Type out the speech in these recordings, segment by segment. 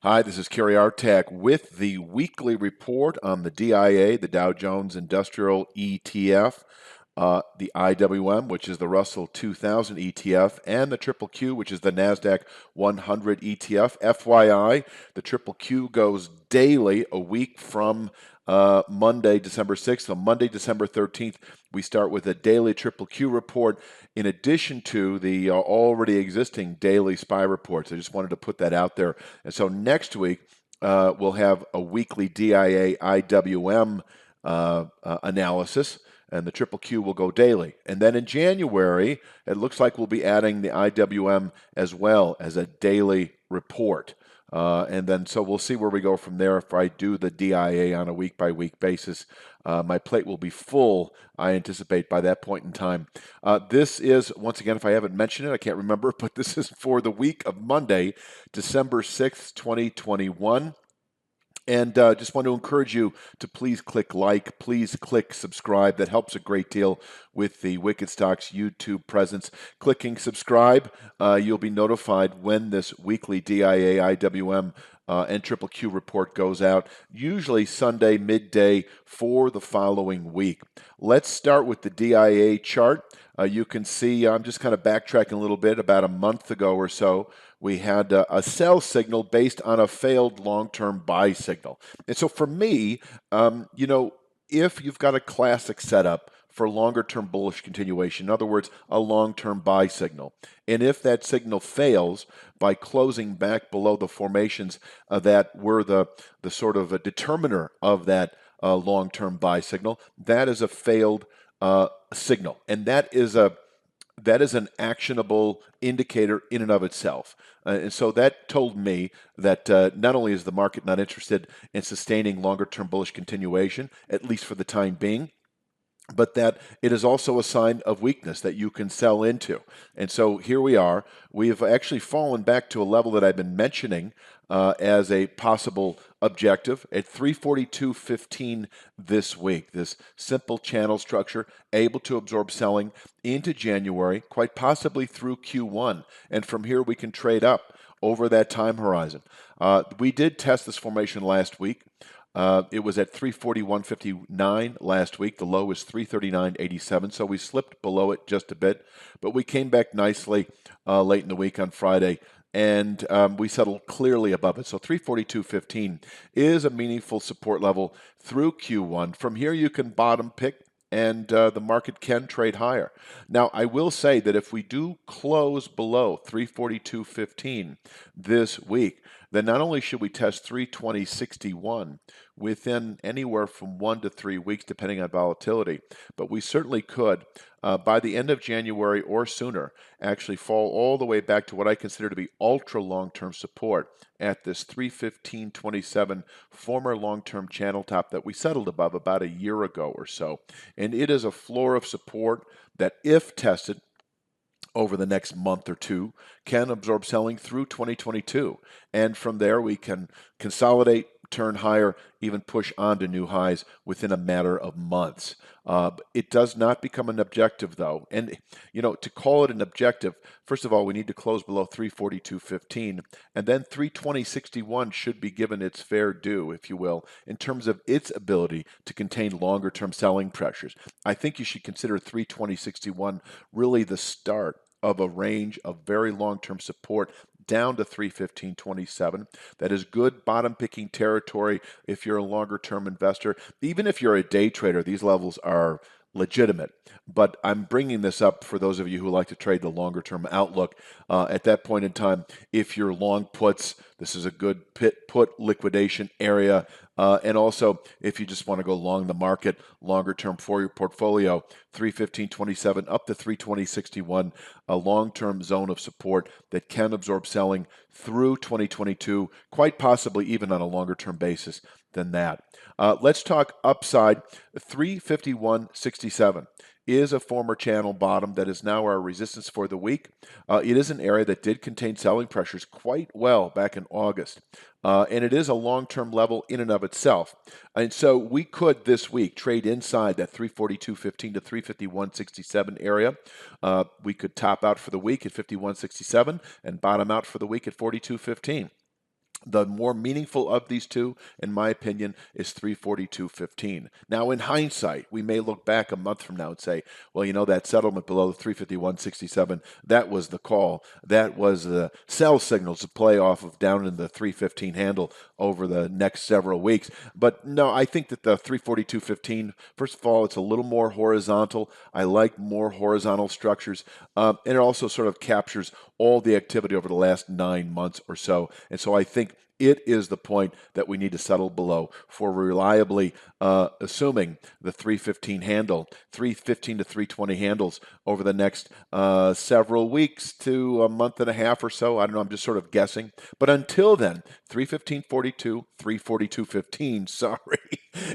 Hi, this is Kerry Artak with the weekly report on the DIA, the Dow Jones Industrial ETF, the IWM, which is the Russell 2000 ETF, and the QQQ, which is the Nasdaq-100 ETF. FYI, the QQQ goes daily a week from Monday, December 6th. On Monday, December 13th, we start with a daily QQQ report in addition to the already existing daily SPY reports. I just wanted to put that out there. And so next week, we'll have a weekly DIA IWM analysis, and the QQQ will go daily. And then in January, it looks like we'll be adding the IWM as well as a daily report. And then so we'll see where we go from there. If I do the DIA on a week-by-week basis, my plate will be full, I anticipate, by that point in time. This is, once again, if I haven't mentioned it, I can't remember, but this is for the week of Monday, December 6th, 2021. And just want to encourage you to please click like, please click subscribe. That helps a great deal with the Wicked Stocks YouTube presence. Clicking subscribe, you'll be notified when this weekly DIA, IWM, and QQQ report goes out, usually Sunday midday for the following week. Let's start with the DIA chart. You can see, I'm just kind of backtracking a little bit, about a month ago or so, we had a sell signal based on a failed long-term buy signal. And so for me, if you've got a classic setup for longer-term bullish continuation, in other words, a long-term buy signal, and if that signal fails by closing back below the formations that were the sort of a determiner of that long-term buy signal, that is a failed signal, and that is an actionable indicator in and of itself. And so that told me that not only is the market not interested in sustaining longer-term bullish continuation, at least for the time being, but that it is also a sign of weakness that you can sell into. And so here we are. We've actually fallen back to a level that I've been mentioning as a possible objective at 342.15 this week. This simple channel structure able to absorb selling into January, quite possibly through Q1. And from here we can trade up over that time horizon. We did test this formation last week. It was at 341.59 last week. The low was 339.87, so we slipped below it just a bit, but we came back nicely late in the week on Friday, and we settled clearly above it. So 342.15 is a meaningful support level through Q1. From here, you can bottom pick, and the market can trade higher. Now, I will say that if we do close below 342.15 this week, then not only should we test 320.61 within anywhere from 1 to 3 weeks, depending on volatility, but we certainly could, by the end of January or sooner, actually fall all the way back to what I consider to be ultra long-term support at this 315.27 former long-term channel top that we settled above about a year ago or so. And it is a floor of support that, if tested over the next month or two, can absorb selling through 2022. And from there, we can consolidate, turn higher, even push on to new highs within a matter of months. It does not become an objective, though. And, to call it an objective, first of all, we need to close below 342.15, and then 320.61 should be given its fair due, if you will, in terms of its ability to contain longer-term selling pressures. I think you should consider 320.61 really the start of a range of very long-term support down to 315.27. That is good bottom picking territory if you're a longer term investor. Even if you're a day trader, these levels are legitimate. But I'm bringing this up for those of you who like to trade the longer term outlook. At that point in time, if you're long puts, this is a good put liquidation area. And also, if you just want to go long the market, longer term for your portfolio, 315.27 up to 320.61, a long-term zone of support that can absorb selling through 2022, quite possibly even on a longer-term basis than that. Let's talk upside. 351.67 is a former channel bottom that is now our resistance for the week. It is an area that did contain selling pressures quite well back in August. And it is a long-term level in and of itself. And so we could this week trade inside that 342.15 to 351.67 area. We could top out for the week at 51.67 and bottom out for the week at 42.15. The more meaningful of these two, in my opinion, is 342.15. Now, in hindsight, we may look back a month from now and say, well, that settlement below the 351.67, that was the call. That was the sell signals to play off of down in the 315 handle over the next several weeks. But no, I think that the 342.15, first of all, it's a little more horizontal. I like more horizontal structures. And it also sort of captures all the activity over the last 9 months or so. And so I think it is the point that we need to settle below for reliably assuming the 315 handle, 315 to 320 handles over the next several weeks to a month and a half or so. I don't know, I'm just sort of guessing. But until then, 315.42, 342.15, sorry,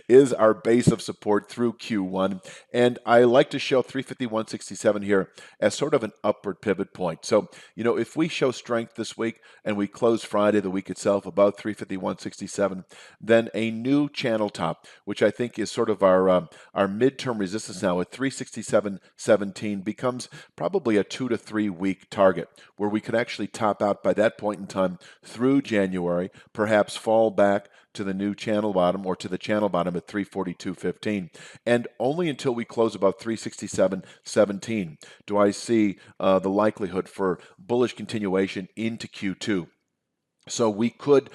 is our base of support through Q1. And I like to show 351.67 here as sort of an upward pivot point. So, if we show strength this week and we close Friday, the week itself, above 351.67, then a new channel top, which I think is sort of our midterm resistance now at 367.17, becomes probably a 2 to 3 week target where we could actually top out by that point in time through January, perhaps fall back to the new channel bottom or to the channel bottom at 342.15. And only until we close above 367.17 do I see the likelihood for bullish continuation into Q2. So we could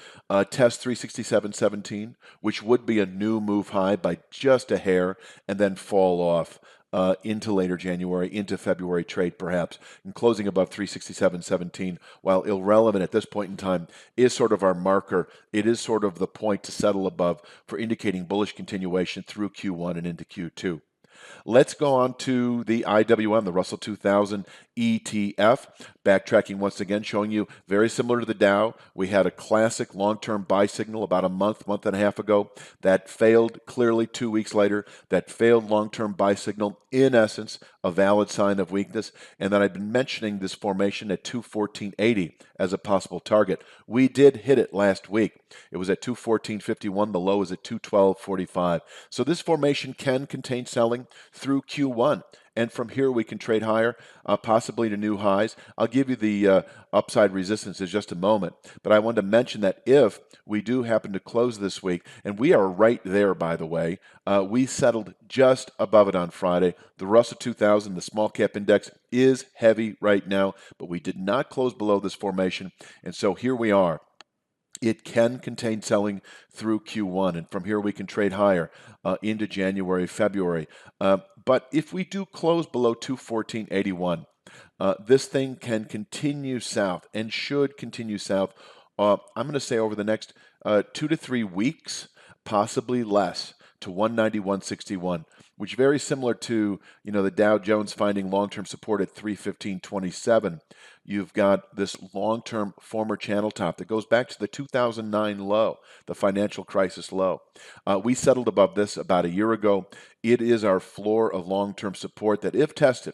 test 367.17, which would be a new move high by just a hair, and then fall off into later January, into February trade perhaps, and closing above 367.17, while irrelevant at this point in time, is sort of our marker. It is sort of the point to settle above for indicating bullish continuation through Q1 and into Q2. Let's go on to the IWM, the Russell 2000 ETF. Backtracking once again, showing you very similar to the Dow. We had a classic long-term buy signal about a month and a half ago. That failed clearly 2 weeks later. That failed long-term buy signal, in essence, a valid sign of weakness. And then I've been mentioning this formation at 214.80 as a possible target. We did hit it last week. It was at 214.51. The low is at 212.45. So this formation can contain selling through Q1. And from here, we can trade higher, possibly to new highs. I'll give you the upside resistance in just a moment. But I wanted to mention that if we do happen to close this week, and we are right there, by the way, we settled just above it on Friday. The Russell 2000, the small cap index, is heavy right now, but we did not close below this formation. And so here we are. It can contain selling through Q1, and from here we can trade higher into January, February. But if we do close below 214.81, this thing can continue south and should continue south. I'm going to say over the next 2 to 3 weeks, possibly less, to 191.61, which is very similar to the Dow Jones finding long-term support at 315.27. You've got this long-term former channel top that goes back to the 2009 low, the financial crisis low. We settled above this about a year ago. It is our floor of long-term support that, if tested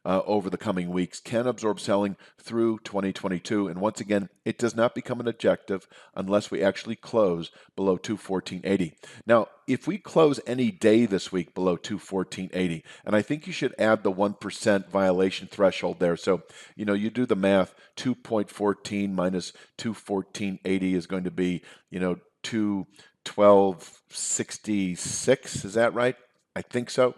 over the coming weeks, can absorb selling through 2022. And once again, it does not become an objective unless we actually close below 214.80. Now, if we close any day this week below 214.80, and I think you should add the 1% violation threshold there. So, you do the math, 2.14 minus 214.80 is going to be, 212.66. Is that right? I think so.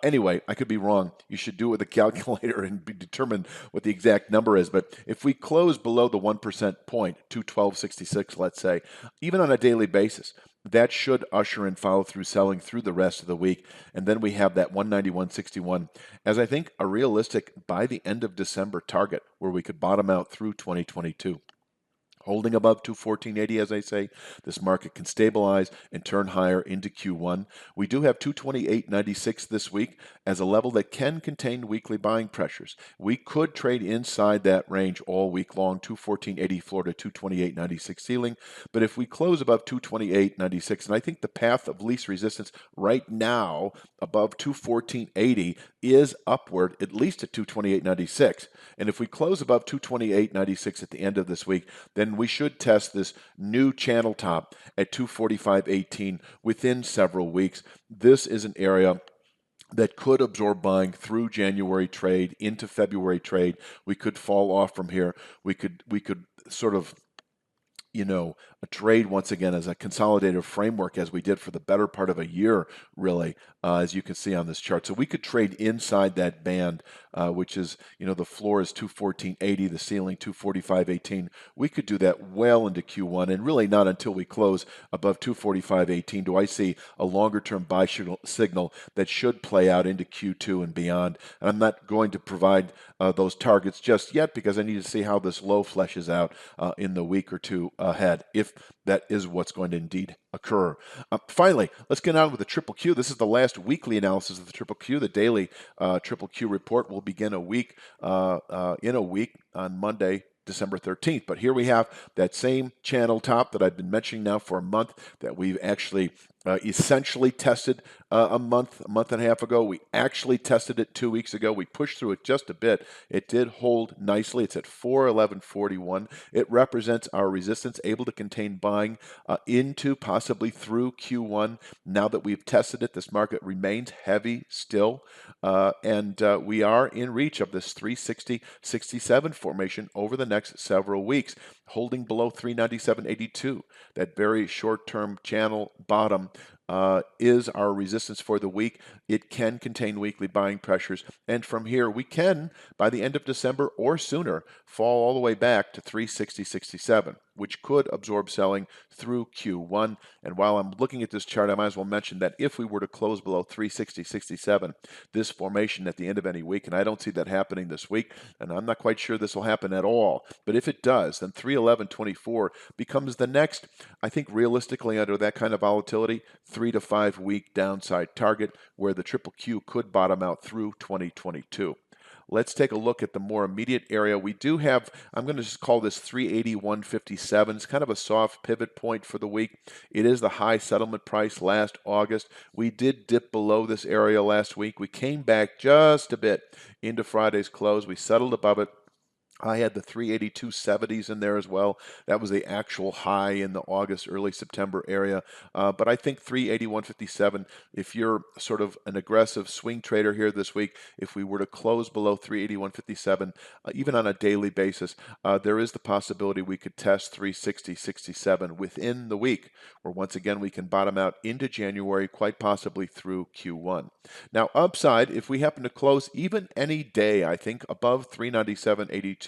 Anyway, I could be wrong. You should do it with a calculator and determine what the exact number is. But if we close below the 1% point, 212.66, let's say, even on a daily basis, that should usher in follow-through selling through the rest of the week. And then we have that 191.61 as, I think, a realistic by the end of December target where we could bottom out through 2022. Holding above 214.80, as I say, this market can stabilize and turn higher into Q1. We do have 228.96 this week as a level that can contain weekly buying pressures. We could trade inside that range all week long, 214.80 floor to 228.96 ceiling. But if we close above 228.96, and I think the path of least resistance right now above 214.80 is upward, at least at 228.96. And if we close above 228.96 at the end of this week, then we should test this new channel top at 245.18 within several weeks. This is an area that could absorb buying through January trade into February trade. We could fall off from here. We could sort of trade once again as a consolidated framework as we did for the better part of a year, really, as you can see on this chart. So we could trade inside that band, which is, the floor is 214.80, the ceiling 245.18. We could do that well into Q1, and really not until we close above 245.18 do I see a longer-term buy signal that should play out into Q2 and beyond. And I'm not going to provide those targets just yet because I need to see how this low fleshes out in the week or two ahead, if that is what's going to indeed occur. Finally, let's get on with the Triple Q. This is the last weekly analysis of the Triple Q. The daily Triple Q report will begin in a week on Monday, December 13th. But here we have that same channel top that I've been mentioning now for a month, that we've actually essentially tested a month and a half ago. We actually tested it 2 weeks ago. We pushed through it just a bit. It did hold nicely. It's at 411.41. It represents our resistance, able to contain buying into possibly through Q1. Now that we've tested it, this market remains heavy still, and we are in reach of this 360.67 formation over the next several weeks, holding below 397.82. That very short-term channel bottom is our resistance for the week. It can contain weekly buying pressures, and from here we can, by the end of December or sooner, fall all the way back to 360.67, which could absorb selling through Q1. And while I'm looking at this chart, I might as well mention that if we were to close below 360.67, this formation at the end of any week, and I don't see that happening this week, and I'm not quite sure this will happen at all, but if it does, then 311.24 becomes the next, I think realistically under that kind of volatility, 3 to 5 week downside target where the Triple Q could bottom out through 2022. Let's take a look at the more immediate area. We do have, I'm going to just call this 381.57. It's kind of a soft pivot point for the week. It is the high settlement price last August. We did dip below this area last week. We came back just a bit into Friday's close. We settled above it. I had the 382.70s in there as well. That was the actual high in the August, early September area. But I think 381.57, if you're sort of an aggressive swing trader here this week, if we were to close below 381.57, even on a daily basis, there is the possibility we could test 360.67 within the week, where once again we can bottom out into January, quite possibly through Q1. Now, upside, if we happen to close even any day, I think, above 397.82,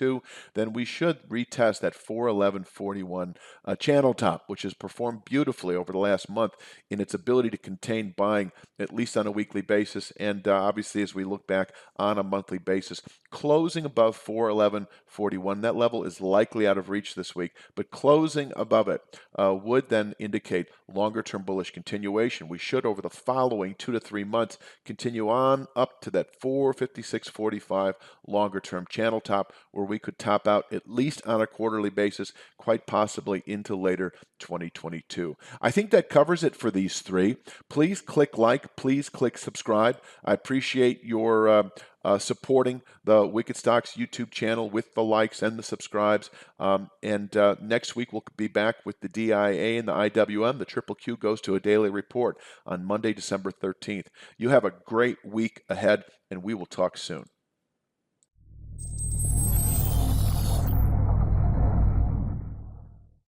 then we should retest that 411.41 channel top, which has performed beautifully over the last month in its ability to contain buying, at least on a weekly basis, and obviously as we look back on a monthly basis. Closing above 411.41, that level is likely out of reach this week, but closing above it would then indicate longer-term bullish continuation. We should, over the following 2 to 3 months, continue on up to that 456.45 longer-term channel top, where we could top out at least on a quarterly basis, quite possibly into later 2022. I think that covers it for these three. Please click like, please click subscribe. I appreciate your supporting the Wicked Stocks YouTube channel with the likes and the subscribes. Next week we'll be back with the DIA and the IWM. The Triple Q goes to a daily report on Monday, December 13th. You have a great week ahead, and we will talk soon.